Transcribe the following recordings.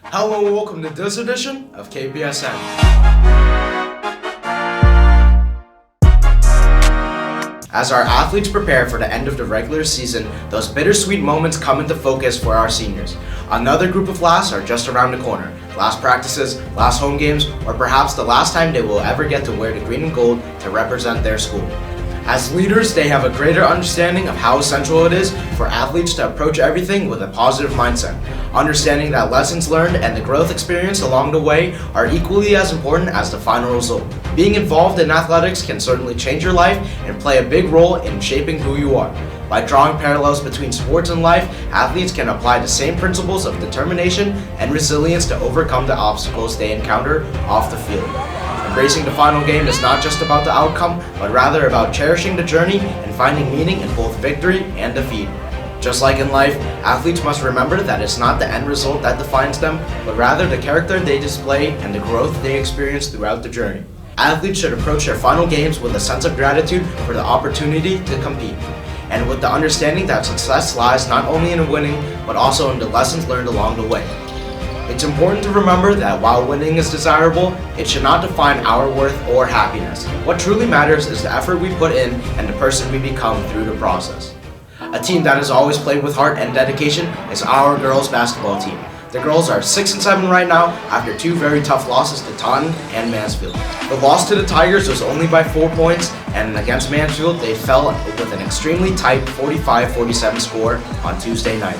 Hello and welcome to this edition of Kpsn. As our athletes prepare for the end of the regular season, those bittersweet moments come into focus for our seniors. Another group of last are just around the corner. Last practices, last home games, or perhaps the last time they will ever get to wear the green and gold to represent their school. As leaders, they have a greater understanding of how essential it is for athletes to approach everything with a positive mindset, understanding that lessons learned and the growth experienced along the way are equally as important as the final result. Being involved in athletics can certainly change your life and play a big role in shaping who you are. By drawing parallels between sports and life, athletes can apply the same principles of determination and resilience to overcome the obstacles they encounter off the field. Embracing the final game is not just about the outcome, but rather about cherishing the journey and finding meaning in both victory and defeat. Just like in life, athletes must remember that it's not the end result that defines them, but rather the character they display and the growth they experience throughout the journey. Athletes should approach their final games with a sense of gratitude for the opportunity to compete, and with the understanding that success lies not only in winning, but also in the lessons learned along the way. It's important to remember that while winning is desirable, it should not define our worth or happiness. What truly matters is the effort we put in and the person we become through the process. A team that has always played with heart and dedication is our girls basketball team. The girls are 6-7 right now after two very tough losses to Taunton and Mansfield. The loss to the Tigers was only by 4 points, and against Mansfield they fell with an extremely tight 45-47 score on Tuesday night.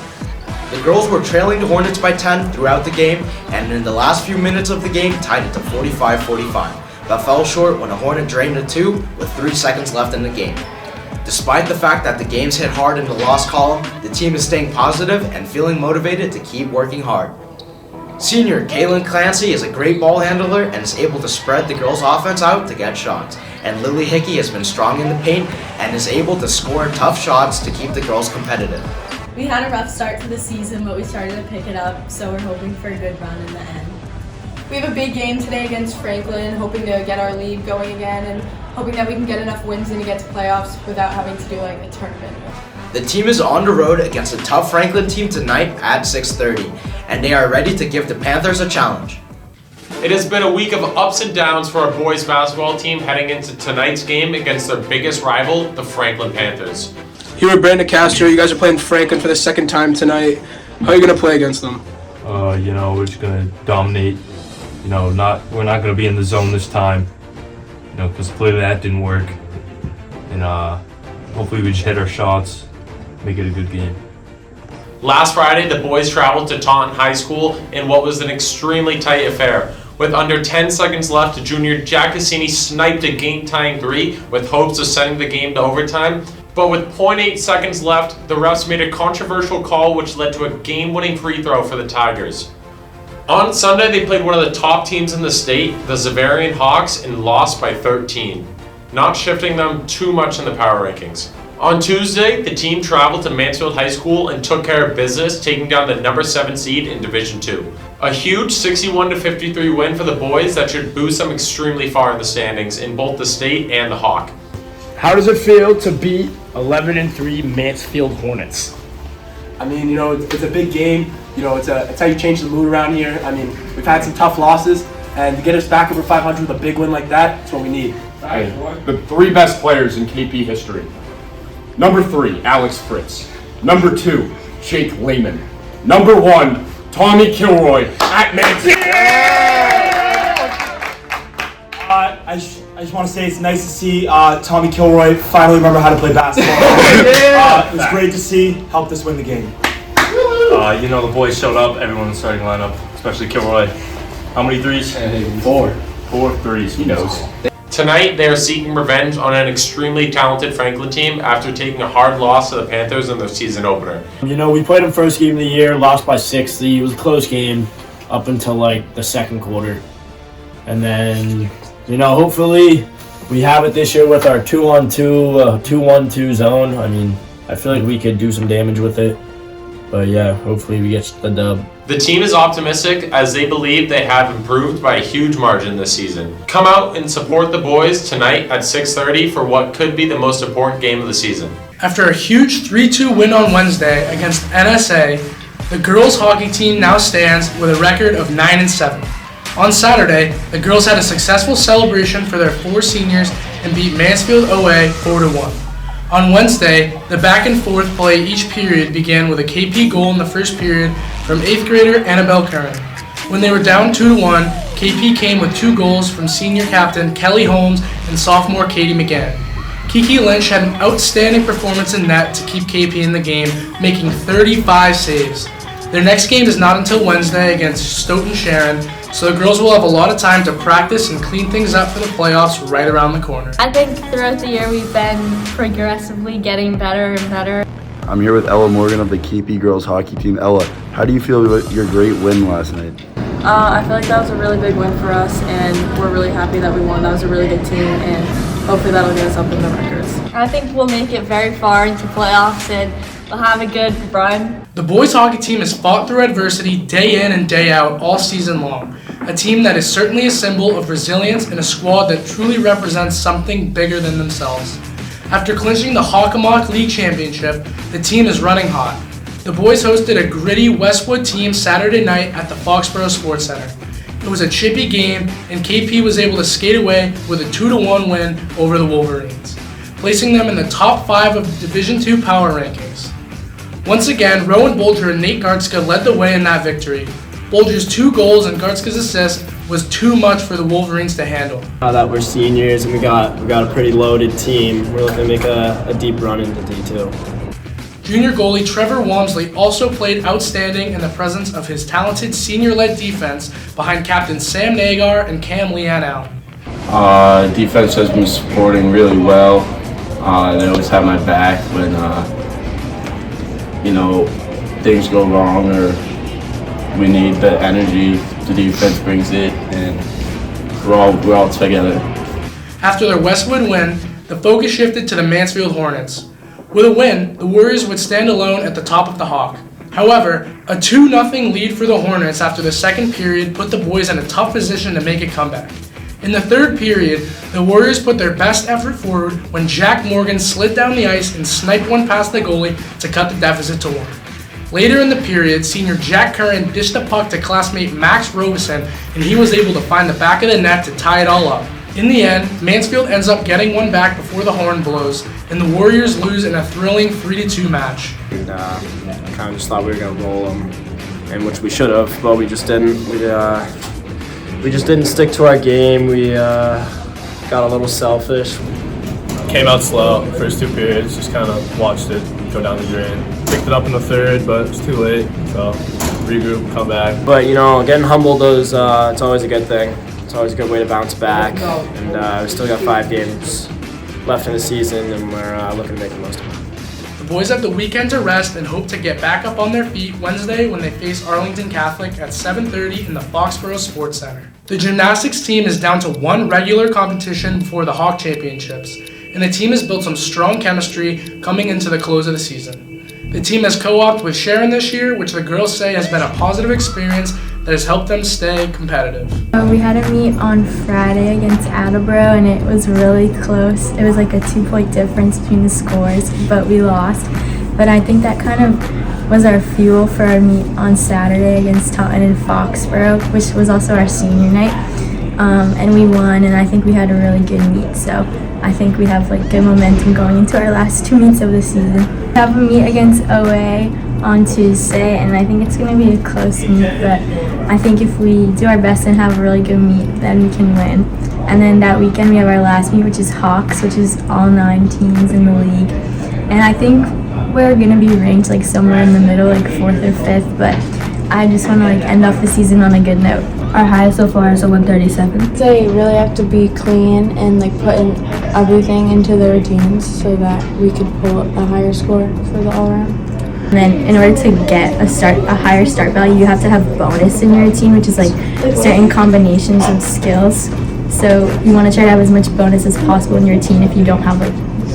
The girls were trailing the Hornets by 10 throughout the game, and in the last few minutes of the game tied it to 45-45, but fell short when a Hornet drained a 2 with 3 seconds left in the game. Despite the fact that the games hit hard in the loss column, the team is staying positive and feeling motivated to keep working hard. Senior Kaylin Clancy is a great ball handler and is able to spread the girls' offense out to get shots. And Lily Hickey has been strong in the paint and is able to score tough shots to keep the girls competitive. We had a rough start to the season, but we started to pick it up, so we're hoping for a good run in the end. We have a big game today against Franklin, hoping to get our lead going again and hoping that we can get enough wins in to get to playoffs without having to do like a tournament. The team is on the road against a tough Franklin team tonight at 6:30, and they are ready to give the Panthers a challenge. It has been a week of ups and downs for our boys basketball team heading into tonight's game against their biggest rival, the Franklin Panthers. Here with Brandon Castro, you guys are playing Franklin for the second time tonight. How are you going to play against them? We're just going to dominate. We're not going to be in the zone this time. Because clearly that didn't work. And hopefully we just hit our shots, make it a good game. Last Friday, the boys traveled to Taunton High School in what was an extremely tight affair. With under 10 seconds left, junior Jack Cassini sniped a game-tying 3 with hopes of sending the game to overtime. But with 0.8 seconds left, the refs made a controversial call which led to a game-winning free throw for the Tigers. On Sunday, they played one of the top teams in the state, the Xaverian Hawks, and lost by 13, not shifting them too much in the power rankings. On Tuesday, the team traveled to Mansfield High School and took care of business, taking down the number 7 seed in Division II. A huge 61-53 win for the boys that should boost them extremely far in the standings in both the state and the Hawk. How does it feel to beat 11-3 Mansfield Hornets? I mean, it's a big game. It's how you change the mood around here. I mean, we've had some tough losses, and to get us back over 500 with a big win like that, that's what we need. The 3 best players in KP history. Number 3, Alex Fritz. Number 2, Jake Lehman. Number 1, Tommy Kilroy at Mansfield. I just want to say it's nice to see Tommy Kilroy finally remember how to play basketball. It was great to see. Helped us win the game. The boys showed up, everyone in the starting lineup, especially Kilroy. How many threes? 4. 4 threes, he knows. Tonight, they are seeking revenge on an extremely talented Franklin team after taking a hard loss to the Panthers in their season opener. We played them first game of the year, lost by 60. It was a close game up until the second quarter. And then, hopefully we have it this year with our 2-on-2, 2-1-2 zone. I feel like we could do some damage with it. But yeah, hopefully we get the dub. The team is optimistic as they believe they have improved by a huge margin this season. Come out and support the boys tonight at 6:30 for what could be the most important game of the season. After a huge 3-2 win on Wednesday against NSA, the girls hockey team now stands with a record of 9-7. On Saturday, the girls had a successful celebration for their 4 seniors and beat Mansfield OA 4-1. On Wednesday, the back and forth play each period began with a KP goal in the first period from 8th grader Annabelle Curran. When they were down 2-1, KP came with 2 goals from senior captain Kelly Holmes and sophomore Katie McGann. Kiki Lynch had an outstanding performance in net to keep KP in the game, making 35 saves. Their next game is not until Wednesday against Stoughton Sharon, so the girls will have a lot of time to practice and clean things up for the playoffs right around the corner. I think throughout the year we've been progressively getting better and better. I'm here with Ella Morgan of the KP girls hockey team. Ella, how do you feel about your great win last night? I feel like that was a really big win for us, and we're really happy that we won. That was a really good team, and hopefully that'll get us up in the records. I think we'll make it very far into playoffs and we'll have a good run. The boys hockey team has fought through adversity day in and day out all season long. A team that is certainly a symbol of resilience and a squad that truly represents something bigger than themselves. After clinching the Hockomock League Championship, the team is running hot. The boys hosted a gritty Westwood team Saturday night at the Foxborough Sports Center. It was a chippy game, and KP was able to skate away with a 2-1 win over the Wolverines, placing them in the top 5 of the Division II power rankings. Once again, Rowan Bolger and Nate Gartzka led the way in that victory. Bolger's 2 goals and Gartzka's assist was too much for the Wolverines to handle. Now that we're seniors and we got a pretty loaded team, we're looking to make a deep run into D2. Junior goalie Trevor Walmsley also played outstanding in the presence of his talented senior-led defense behind captain Sam Nagar and Cam Leanne Allen. Defense has been supporting really well. They always have my back when things go wrong or we need the energy. The defense brings it, and we're all together. After their Westwood win, the focus shifted to the Mansfield Hornets. With a win, the Warriors would stand alone at the top of the Hawk. However, a 2-0 lead for the Hornets after the second period put the boys in a tough position to make a comeback. In the third period, the Warriors put their best effort forward when Jack Morgan slid down the ice and sniped one past the goalie to cut the deficit to 1. Later in the period, senior Jack Curran dished the puck to classmate Max Robeson, and he was able to find the back of the net to tie it all up. In the end, Mansfield ends up getting one back before the horn blows, and the Warriors lose in a thrilling 3-2 match. And kind of just thought we were going to roll them, and which we should have, but we just didn't. We just didn't stick to our game. We got a little selfish. Came out slow, first 2 periods, just kind of watched it go down the drain. Picked it up in the third, but it's too late, so regroup, come back. But getting humbled is it's always a good thing. It's always a good way to bounce back, and we still got 5 games left in the season, and we're looking to make the most of it. The boys have the weekend to rest and hope to get back up on their feet Wednesday when they face Arlington Catholic at 7:30 in the Foxborough Sports Center. The gymnastics team is down to 1 regular competition before the Hawk Championships, and the team has built some strong chemistry coming into the close of the season. The team has co-opted with Sharon this year, which the girls say has been a positive experience that has helped them stay competitive. We had a meet on Friday against Attleboro, and it was really close. It was like a 2-point difference between the scores, but we lost. But I think that kind of was our fuel for our meet on Saturday against Taunton and Foxborough, which was also our senior night. And we won, and I think we had a really good meet. So I think we have good momentum going into our last 2 meets of the season. We have a meet against OA on Tuesday, and I think it's going to be a close meet, but I think if we do our best and have a really good meet, then we can win. And then that weekend we have our last meet, which is Hawks, which is all 9 teams in the league. And I think we're going to be ranked somewhere in the middle, 4th or 5th, but I just want to end off the season on a good note. Our highest so far is a 137. They really have to be clean and put in everything into their routines so that we could pull a higher score for the all-around. And then in order to get a higher start value, you have to have bonus in your routine, which is certain combinations of skills. So you want to try to have as much bonus as possible in your routine if you don't have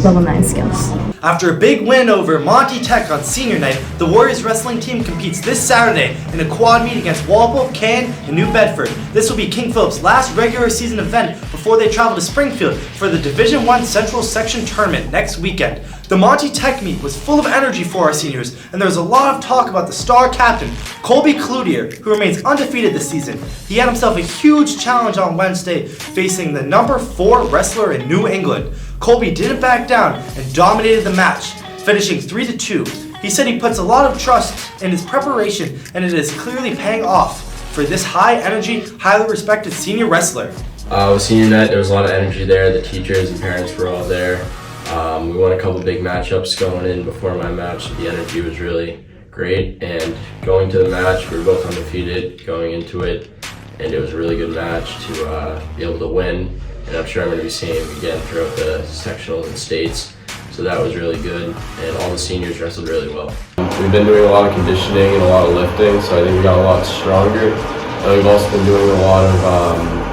level 9 skills. After a big win over Monty Tech on senior night, the Warriors wrestling team competes this Saturday in a quad meet against Walpole, Caen, and New Bedford. This will be King Philip's last regular season event before they travel to Springfield for the Division I Central Section Tournament next weekend. The Monty Tech meet was full of energy for our seniors, and there was a lot of talk about the star captain, Colby Cloutier, who remains undefeated this season. He had himself a huge challenge on Wednesday, facing the number 4 wrestler in New England. Colby didn't back down and dominated the match, finishing 3-2. He said he puts a lot of trust in his preparation, and it is clearly paying off for this high-energy, highly respected senior wrestler. With senior night, there was a lot of energy there. The teachers and parents were all there. We won a couple big matchups going in before my match. The energy was really great, and going to the match, we were both undefeated going into it, and it was a really good match to be able to win, and I'm sure I'm going to be seeing him again throughout the sectionals and states, so that was really good, and all the seniors wrestled really well. We've been doing a lot of conditioning and a lot of lifting, so I think we got a lot stronger, and we've also been doing a lot of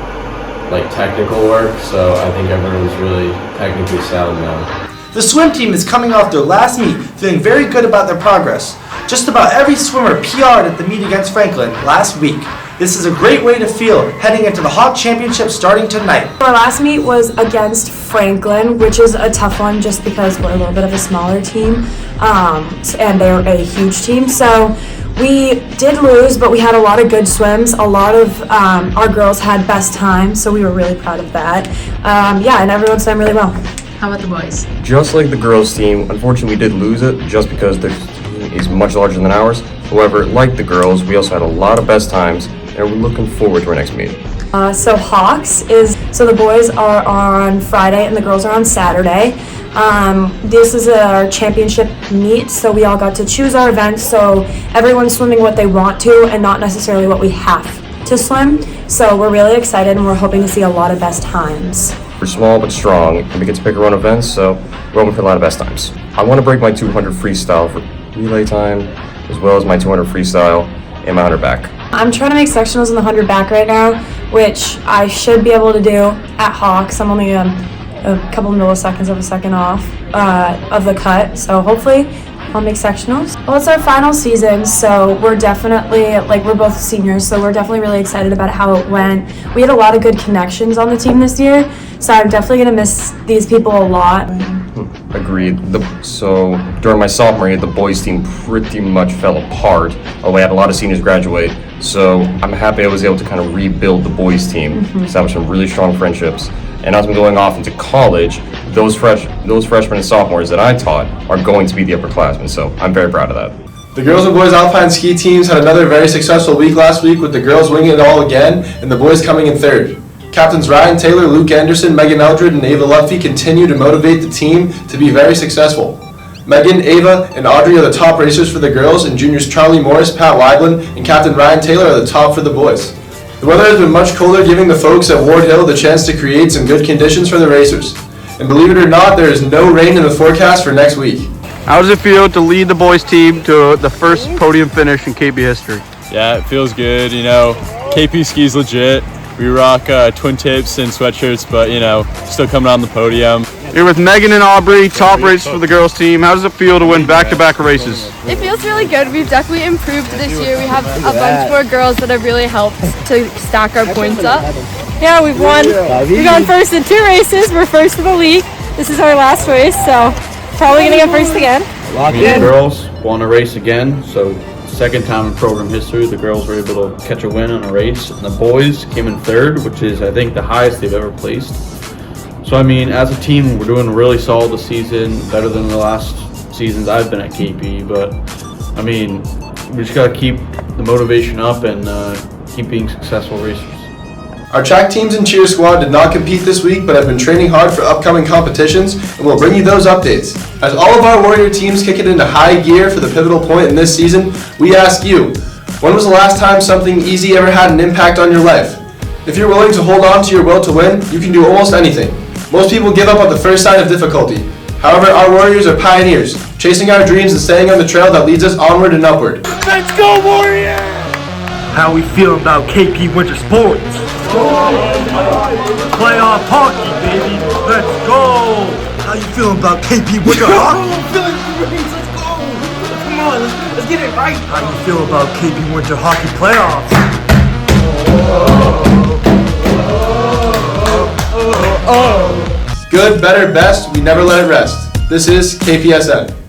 technical work, so I think everyone's really technically sound now. The swim team is coming off their last meet, feeling very good about their progress. Just about every swimmer PR'd at the meet against Franklin last week. This is a great way to feel heading into the Hawk Championship starting tonight. Our last meet was against Franklin, which is a tough one just because we're a little bit of a smaller team, and they're a huge team. So we did lose, but we had a lot of good swims. A lot of our girls had best times, so we were really proud of that. And everyone swam really well. How about the boys? Just like the girls' team, unfortunately we did lose it just because their team is much larger than ours. However, like the girls, we also had a lot of best times, and we're looking forward to our next meet. So the boys are on Friday and the girls are on Saturday. This is our championship meet, so we all got to choose our events, so everyone's swimming what they want to and not necessarily what we have to swim. So we're really excited and we're hoping to see a lot of best times. We're small but strong, and we get to pick our own events, so we're hoping for a lot of best times. I want to break my 200 freestyle for relay time, as well as my 200 freestyle and my 100 back. I'm trying to make sectionals in the 100 back right now, which I should be able to do at Hawks. I'm only a couple milliseconds of a second off of the cut, so hopefully I'll make sectionals. Well, it's our final season, so we're definitely, we're both seniors, so we're definitely really excited about how it went. We had a lot of good connections on the team this year, so I'm definitely going to miss these people a lot. Agreed. So during my sophomore year, the boys team pretty much fell apart. Although I had a lot of seniors graduate, so I'm happy I was able to kind of rebuild the boys team, establish some really strong friendships. And as I'm going off into college, those freshmen and sophomores that I taught are going to be the upperclassmen. So I'm very proud of that. The girls and boys alpine ski teams had another very successful week last week, with the girls winning it all again and the boys coming in third. Captains Ryan Taylor, Luke Anderson, Megan Eldred, and Ava Lutfi continue to motivate the team to be very successful. Megan, Ava, and Audrey are the top racers for the girls, and juniors Charlie Morris, Pat Weigland, and Captain Ryan Taylor are the top for the boys. The weather has been much colder, giving the folks at Ward Hill the chance to create some good conditions for the racers. And believe it or not, there is no rain in the forecast for next week. How does it feel to lead the boys team to the first podium finish in KP history? Yeah, it feels good. KP ski's legit. We rock twin tips and sweatshirts, but still coming on the podium. You're with Megan and Aubrey, top racers for the girls team. How does it feel to win back-to-back races? It feels really good. We've definitely improved this year. We have a bunch more girls that have really helped to stack our points up. Yeah, we've won. We've gone first in 2 races. We're first in the league. This is our last race, so probably gonna get first again. The girls won a race again, so second time in program history the girls were able to catch a win on a race, and the boys came in third, which is I think the highest they've ever placed. So as a team we're doing really solid this season, better than the last seasons I've been at KP, but we just gotta keep the motivation up and keep being successful racers. Our track teams and cheer squad did not compete this week, but have been training hard for upcoming competitions, and we'll bring you those updates. As all of our Warrior teams kick it into high gear for the pivotal point in this season, we ask you, when was the last time something easy ever had an impact on your life? If you're willing to hold on to your will to win, you can do almost anything. Most people give up at the first sign of difficulty. However, our Warriors are pioneers, chasing our dreams and staying on the trail that leads us onward and upward. Let's go, Warriors! How we feel about KP Winter Sports? Playoff hockey, baby. Let's go. How you feeling about KP Winter Hockey? I'm feeling great. Let's go. Come on, let's get it right. How you feel about KP Winter Hockey playoffs? Good, better, best, we never let it rest. This is KPSN.